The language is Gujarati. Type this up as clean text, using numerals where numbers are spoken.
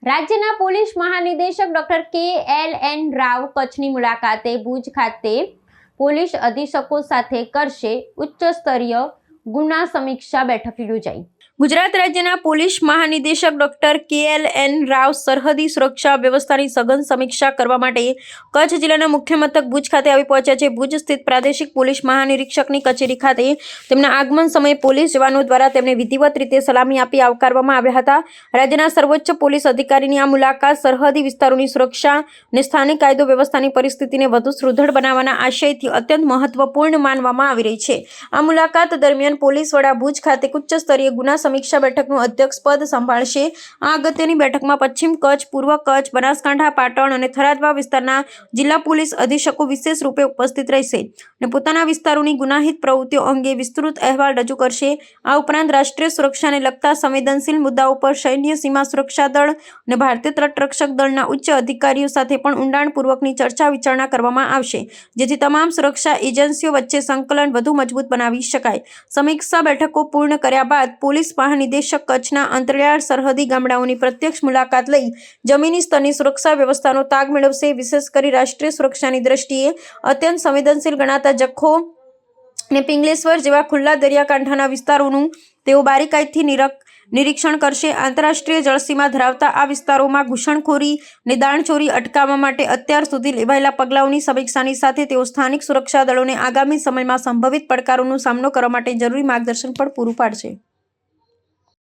રાજ્યના પોલીસ મહાનિદેશક ડોક્ટર કે.એલ.એન. રાવ કચ્છની મુલાકાતે ભુજ ખાતે પોલીસ અધિક્ષકો સાથે કરશે ઉચ્ચ સ્તરીય ગુના સમીક્ષા બેઠક યોજાઈ। ગુજરાત રાજ્યના પોલીસ મહાનિદેશક ડોક્ટર કે.એલ.એન. રાવ સરહદી સુરક્ષા વ્યવસ્થાની સઘન સમીક્ષા કરવા માટે કચ્છ જિલ્લાના મુખ્ય મથક ભુજ ખાતે આવી પહોંચ્યા છે। ભુજ સ્થિત પ્રાદેશિક પોલીસ મહાનિરીક્ષકની કચેરી ખાતે તેમના આગમન સમયે પોલીસ જવાનો દ્વારા તેમને વિધિવત રીતે સલામી આપી આવકારવામાં આવ્યા હતા। રાજ્યના સર્વોચ્ચ પોલીસ અધિકારીની આ મુલાકાત સરહદી વિસ્તારોની સુરક્ષા અને સ્થાનિક કાયદો વ્યવસ્થાની પરિસ્થિતિને વધુ સુદૃઢ બનાવવાના આશયથી અત્યંત મહત્વપૂર્ણ માનવામાં આવી રહી છે। આ મુલાકાત દરમિયાન પોલીસ વડા ભુજ ખાતે ઉચ્ચ સ્તરીય ગુના સમીક્ષા બેઠકનું અધ્યક્ષપદ સંભાળશે। આ અગત્યની બેઠકમાં પશ્ચિમ કચ્છ, પૂર્વ કચ્છ, બનાસકાંઠા, પાટણ અને થરાદ વિસ્તારના જિલ્લા પોલીસ અધિક્ષકો વિશેષ રૂપે ઉપસ્થિત રહેશે અને પોતાના વિસ્તારોની ગુનાહિત પ્રવૃત્તિઓ અંગે વિસ્તૃત અહેવાલ રજૂ કરશે। આ ઉપરાંત રાષ્ટ્રીય સુરક્ષાને લગતા સંવેદનશીલ મુદ્દાઓ પર સૈન્ય સીમા સુરક્ષા દળ અને ભારતીય તટરક્ષક દળના ઉચ્ચ અધિકારીઓ સાથે પણ ઊંડાણપૂર્વકની ચર્ચા વિચારણા કરવામાં આવશે, જેથી તમામ સુરક્ષા એજન્સીઓ વચ્ચે સંકલન વધુ મજબૂત બનાવી શકાય। સમીક્ષા બેઠકો પૂર્ણ કર્યા બાદ પોલીસ મહાનિદેશક કચ્છના અંતરિયાળ સરહદી ગામડાઓની પ્રત્યક્ષ મુલાકાત લઈ જમીની સ્તરની સુરક્ષા વ્યવસ્થાનો તાગ મેળવશે। વિશેષ કરી રાષ્ટ્રીય સુરક્ષાની દ્રષ્ટિએ અત્યંત સંવેદનશીલ ગણાતા જખૌ અને પિંગલેશ્વર જેવા ખુલ્લા દરિયાકાંઠાના વિસ્તારોનું તેઓ બારીકાઈથી નિરીક્ષણ કરશે। આંતરરાષ્ટ્રીય જળસીમા ધરાવતા આ વિસ્તારોમાં ઘૂસણખોરી અને દાણચોરી અટકાવવા માટે અત્યાર સુધી લેવાયેલા પગલાઓની સમીક્ષાની સાથે તેઓ સ્થાનિક સુરક્ષા દળોને આગામી સમયમાં સંભવિત પડકારોનો સામનો કરવા માટે જરૂરી માર્ગદર્શન પણ પૂરું પાડશે।